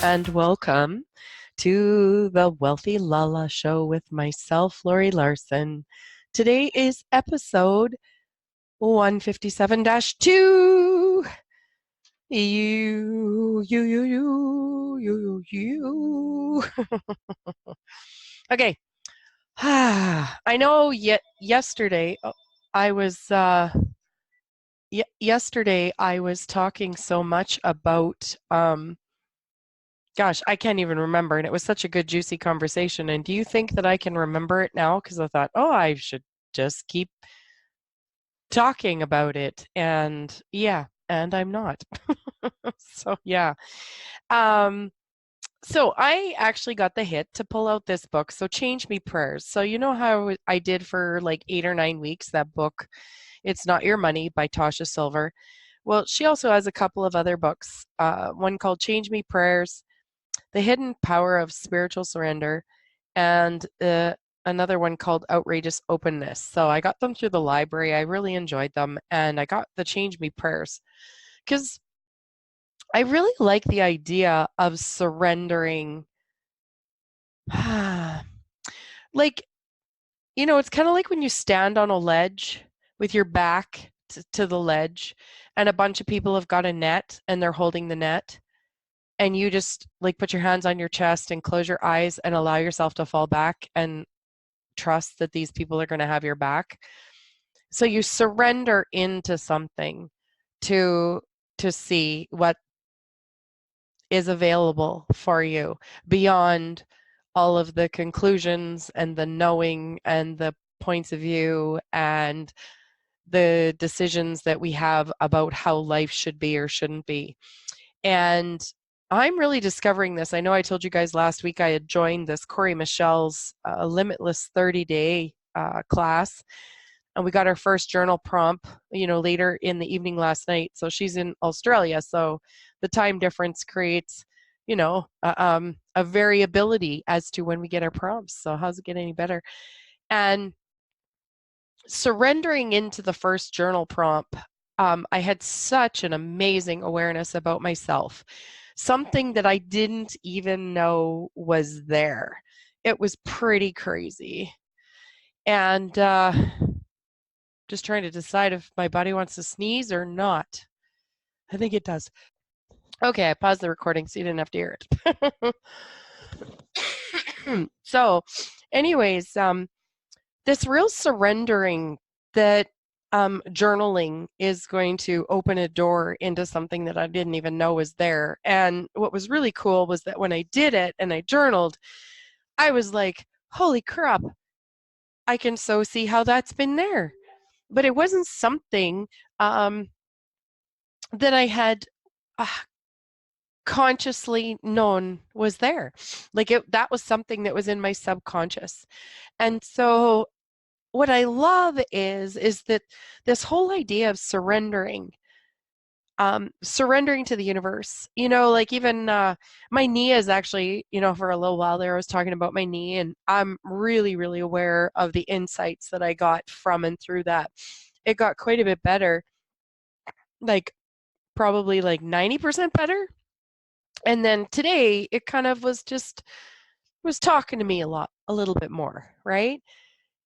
and welcome to the Wealthy LaLa show with myself, Laurie Laursen. Today is episode 157-2. You. Okay. I know yesterday I was yesterday I was talking so much about gosh, I can't even remember. And it was such a good, juicy conversation. And do you think that I can remember it now? Because I thought, oh, I should just keep talking about it. And yeah, and I'm not. So yeah. Um, so I actually got the hit to pull out this book. So Change Me Prayers. So you know how I did for like 8 or 9 weeks, that book, It's Not Your Money by Tasha Silver. Well, she also has a couple of other books. One called Change Me Prayers, The Hidden Power of Spiritual Surrender, and another one called Outrageous Openness. So I got them through the library. I really enjoyed them, and I got the Change Me Prayers because I really like the idea of surrendering. Like, it's kind of like when you stand on a ledge with your back to the ledge, and a bunch of people have got a net and they're holding the net. And you just like put your hands on your chest and close your eyes and allow yourself to fall back and trust that these people are going to have your back. So you surrender into something to see what is available for you beyond all of the conclusions and the knowing and the points of view and the decisions that we have about how life should be or shouldn't be. And I'm really discovering this. I know I told you guys last week I had joined this Corey Michelle's Limitless 30-day class, and we got our first journal prompt, later in the evening last night. So she's in Australia, so the time difference creates, a variability as to when we get our prompts. So how's it get any better? And surrendering into the first journal prompt, I had such an amazing awareness about myself, something that I didn't even know was there. It was pretty crazy. And just trying to decide if my body wants to sneeze or not. I think it does. Okay, I paused the recording so you didn't have to hear it. So, anyways, this real surrendering that journaling is going to open a door into something that I didn't even know was there. And what was really cool was that when I did it and I journaled, I was like, holy crap, I can so see how that's been there. But it wasn't something that I had uh, consciously known was there. Like that was something that was in my subconscious. And so what I love is that this whole idea of surrendering to the universe, like even my knee is actually, for a little while there I was talking about my knee, and I'm really, really aware of the insights that I got from and through that. It got quite a bit better, like probably like 90% better. And then today it kind of was talking to me a little bit more, right?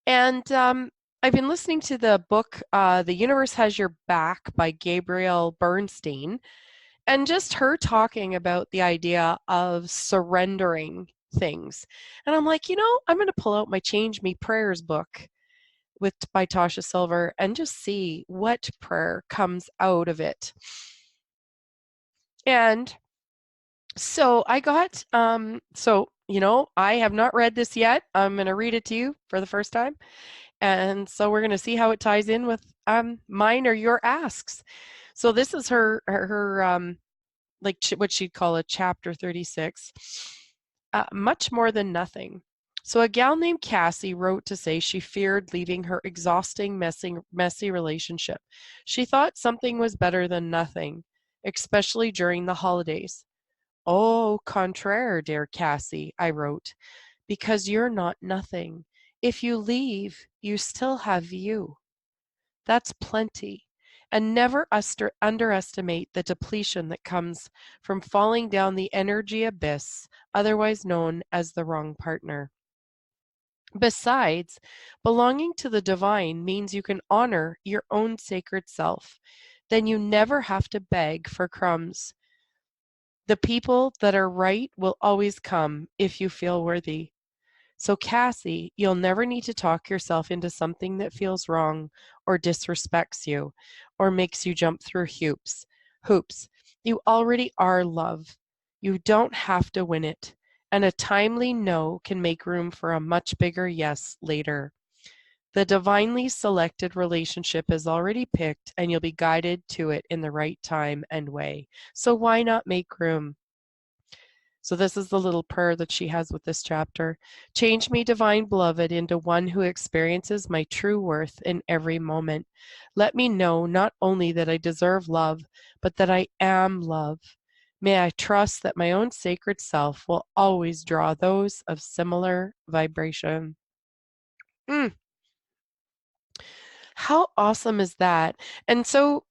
And I've been listening to the book, The Universe Has Your Back by Gabrielle Bernstein, and just her talking about the idea of surrendering things. And I'm like, I'm going to pull out my Change Me Prayers book by Tasha Silver and just see what prayer comes out of it. And so I got, I have not read this yet. I'm going to read it to you for the first time. And so we're going to see how it ties in with mine or your asks. So this is her like what she'd call a chapter 36, much more than nothing. So a gal named Cassie wrote to say she feared leaving her exhausting, messy relationship. She thought something was better than nothing, especially during the holidays. Au contraire, dear Cassie, I wrote, because you're not nothing. If you leave, you still have you. That's plenty. And never underestimate the depletion that comes from falling down the energy abyss, otherwise known as the wrong partner. Besides, belonging to the divine means you can honor your own sacred self. Then you never have to beg for crumbs. The people that are right will always come if you feel worthy. So, Cassie, you'll never need to talk yourself into something that feels wrong or disrespects you or makes you jump through hoops. You already are love. You don't have to win it. And a timely no can make room for a much bigger yes later. The divinely selected relationship is already picked, and you'll be guided to it in the right time and way. So, why not make room? So this is the little prayer that she has with this chapter. Change me, divine beloved, into one who experiences my true worth in every moment. Let me know not only that I deserve love, but that I am love. May I trust that my own sacred self will always draw those of similar vibration. Mm, how awesome is that? And so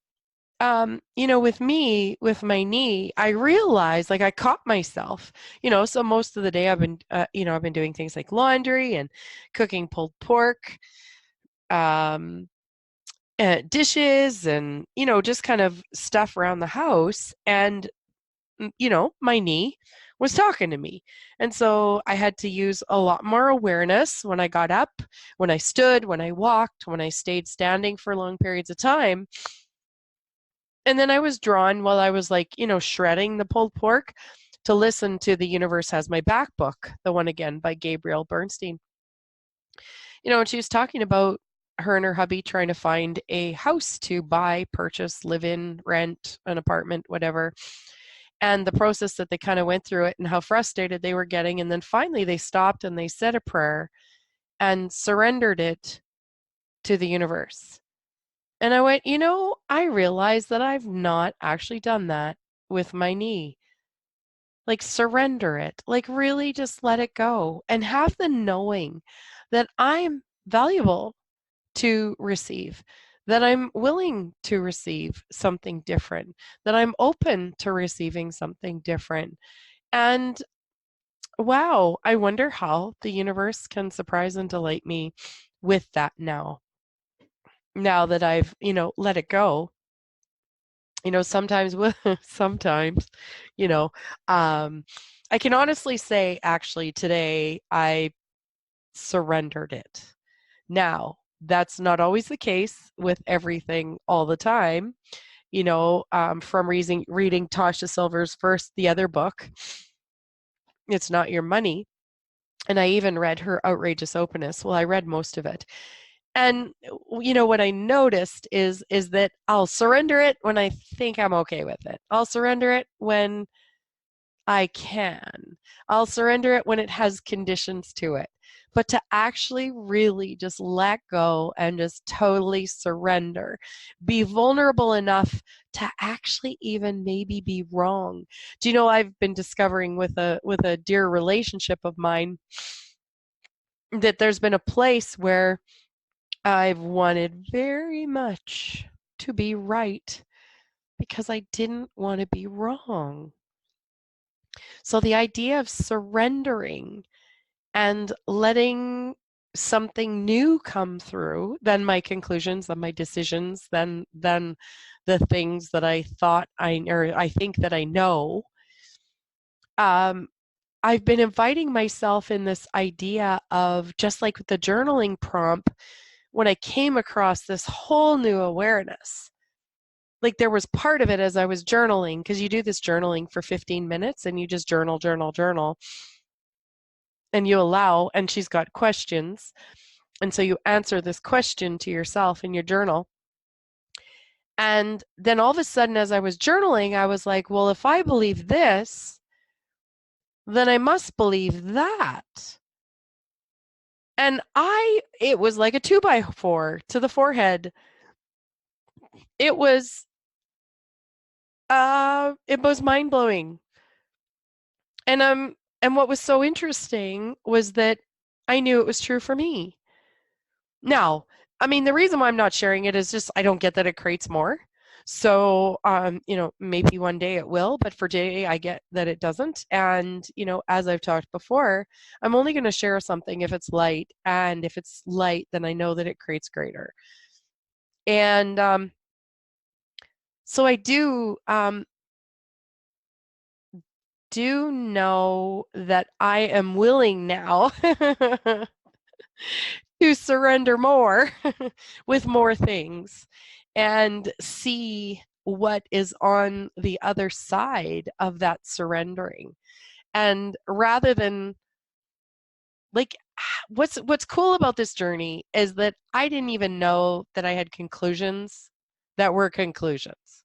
with me, with my knee, I realized, like, I caught myself, so most of the day I've been doing things like laundry and cooking pulled pork, um, dishes and, just kind of stuff around the house. And, my knee was talking to me. And so I had to use a lot more awareness when I got up, when I stood, when I walked, when I stayed standing for long periods of time. And then I was drawn while I was shredding the pulled pork to listen to The Universe Has My Back book, the one again by Gabrielle Bernstein. And she was talking about her and her hubby trying to find a house to buy, purchase, live in, rent, an apartment, whatever. And the process that they kind of went through it and how frustrated they were getting. And then finally they stopped and they said a prayer and surrendered it to the universe. And I went, I realized that I've not actually done that with my knee. Like, surrender it. Like, really just let it go and have the knowing that I'm valuable to receive, that I'm willing to receive something different, that I'm open to receiving something different. And wow, I wonder how the universe can surprise and delight me with that now that I've, let it go. Sometimes sometimes, you know, um, I can honestly say actually today I surrendered it. Now, that's not always the case with everything all the time. From reading Tasha Silver's first, the other book, It's Not Your Money. And I even read her Outrageous Openness. Well, I read most of it. And what I noticed is that I'll surrender it when I think I'm okay with it. I'll surrender it when I can. I'll surrender it when it has conditions to it. But to actually really just let go and just totally surrender, be vulnerable enough to actually even maybe be wrong. Do you know, I've been discovering with a dear relationship of mine that there's been a place where I've wanted very much to be right because I didn't want to be wrong. So the idea of surrendering and letting something new come through, then my conclusions, then my decisions, then the things that I think that I know. I've been inviting myself in this idea of, just like with the journaling prompt, when I came across this whole new awareness. Like, there was part of it as I was journaling, because you do this journaling for 15 minutes and you just journal, and you allow, and she's got questions. And so you answer this question to yourself in your journal. And then all of a sudden, as I was journaling, I was like, well, if I believe this, then I must believe that. And it was like a 2x4 to the forehead. It was mind blowing. And what was so interesting was that I knew it was true for me. Now, I mean, the reason why I'm not sharing it is just I don't get that it creates more. So, maybe one day it will, but for today I get that it doesn't. And, as I've talked before, I'm only going to share something if it's light. And if it's light, then I know that it creates greater. And so I do know that I am willing now to surrender more with more things and see what is on the other side of that surrendering. And rather than like what's cool about this journey is that I didn't even know that I had conclusions that were conclusions.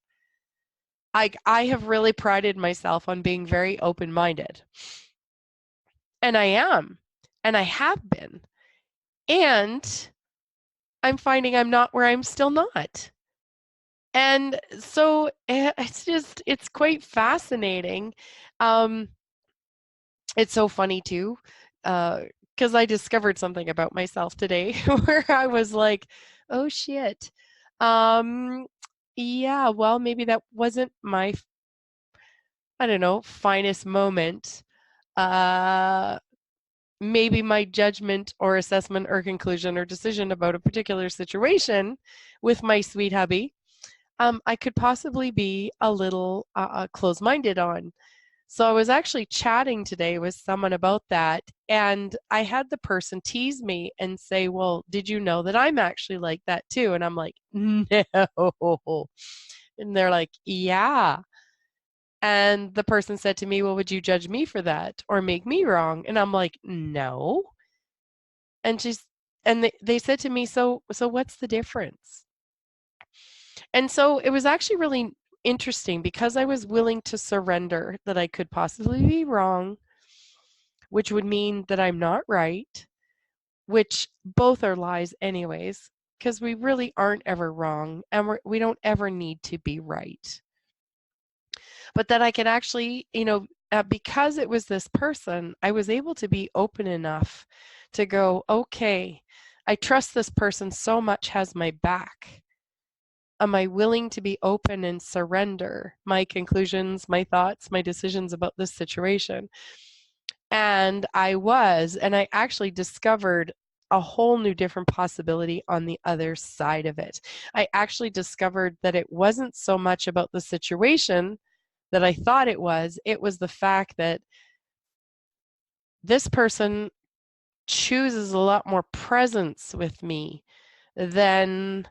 I have really prided myself on being very open-minded. And I am. And I have been. And I'm finding I'm not where I'm still not. And so it's quite fascinating. Um, it's so funny too, because I discovered something about myself today where I was like, oh shit. Um, yeah, well, maybe that wasn't my, I don't know, finest moment. Uh, Maybe my judgment or assessment or conclusion or decision about a particular situation with my sweet hubby, I could possibly be a little close-minded on. So I was actually chatting today with someone about that, and I had the person tease me and say, well, did you know that I'm actually like that too? And I'm like, no. And they're like, yeah. And the person said to me, well, would you judge me for that or make me wrong? And I'm like, no. And they said to me, so what's the difference? And so it was actually really interesting because I was willing to surrender that I could possibly be wrong, which would mean that I'm not right, which both are lies anyways, because we really aren't ever wrong and we don't ever need to be right. But that I can actually, because it was this person, I was able to be open enough to go, okay, I trust this person so much has my back. Am I willing to be open and surrender my conclusions, my thoughts, my decisions about this situation? And I was, and I actually discovered a whole new different possibility on the other side of it. I actually discovered that it wasn't so much about the situation that I thought it was the fact that this person chooses a lot more presence with me than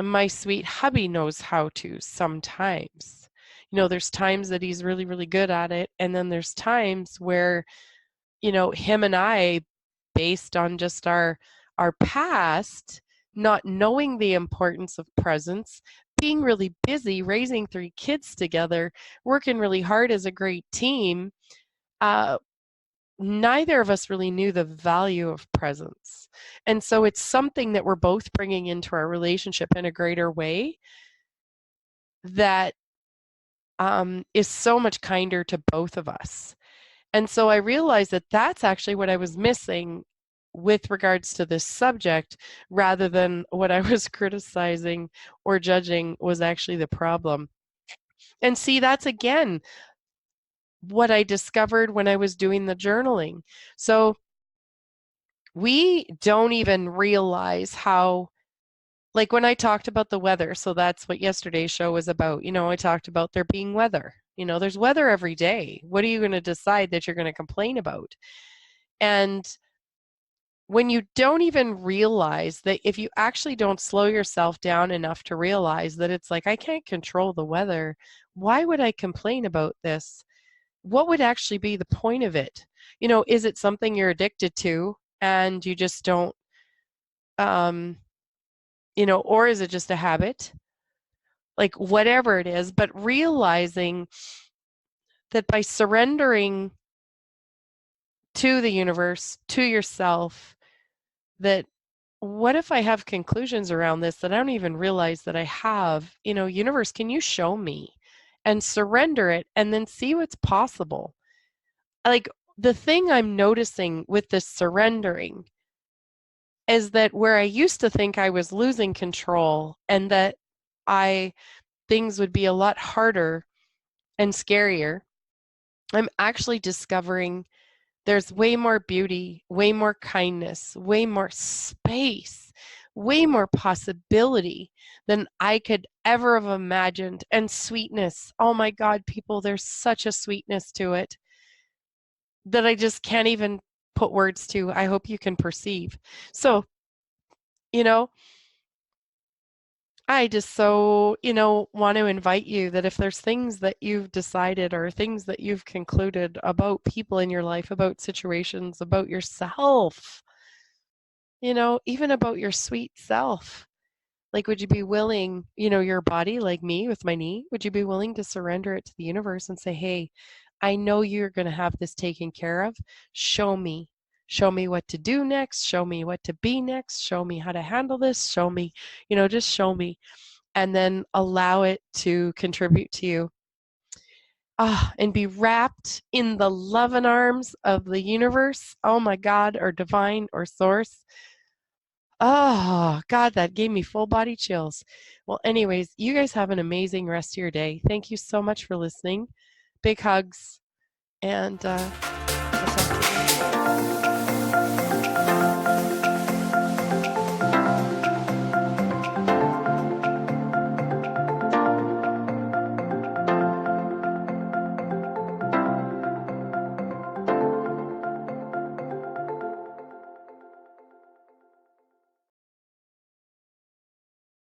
my sweet hubby knows how to sometimes. There's times that he's really, really good at it. And then there's times where, him and I, based on just our past, not knowing the importance of presence, being really busy, raising 3 kids together, working really hard as a great team, neither of us really knew the value of presence. And so it's something that we're both bringing into our relationship in a greater way that is so much kinder to both of us. And so I realized that that's actually what I was missing with regards to this subject, rather than what I was criticizing or judging was actually the problem. And see, that's again what I discovered when I was doing the journaling. So we don't even realize how, like when I talked about the weather, so that's what yesterday's show was about. I talked about there being weather. There's weather every day. What are you going to decide that you're going to complain about? And when you don't even realize that, if you actually don't slow yourself down enough to realize that it's like, I can't control the weather, why would I complain about this? What would actually be the point of it? Is it something you're addicted to and you just don't, or is it just a habit? Like whatever it is, but realizing that by surrendering to the universe, to yourself, that what if I have conclusions around this that I don't even realize that I have? Universe, can you show me? And surrender it and then see what's possible. Like the thing I'm noticing with this surrendering is that where I used to think I was losing control and that things would be a lot harder and scarier. I'm actually discovering there's way more beauty, way more kindness, way more space, way more possibility than I could ever have imagined. And sweetness. Oh my God, people, there's such a sweetness to it that I just can't even put words to. I hope you can perceive. So, you know, I just so, want to invite you that if there's things that you've decided or things that you've concluded about people in your life, about situations, about yourself, even about your sweet self, like, would you be willing, your body, like me with my knee, would you be willing to surrender it to the universe and say, hey, I know you're going to have this taken care of. Show me. Show me what to do next. Show me what to be next. Show me how to handle this. Show me, just show me. And then allow it to contribute to you. And be wrapped in the loving arms of the universe. Oh my God, or divine or source. Oh, God, that gave me full body chills. Well, anyways, you guys have an amazing rest of your day. Thank you so much for listening. Big hugs. And I'll talk to you.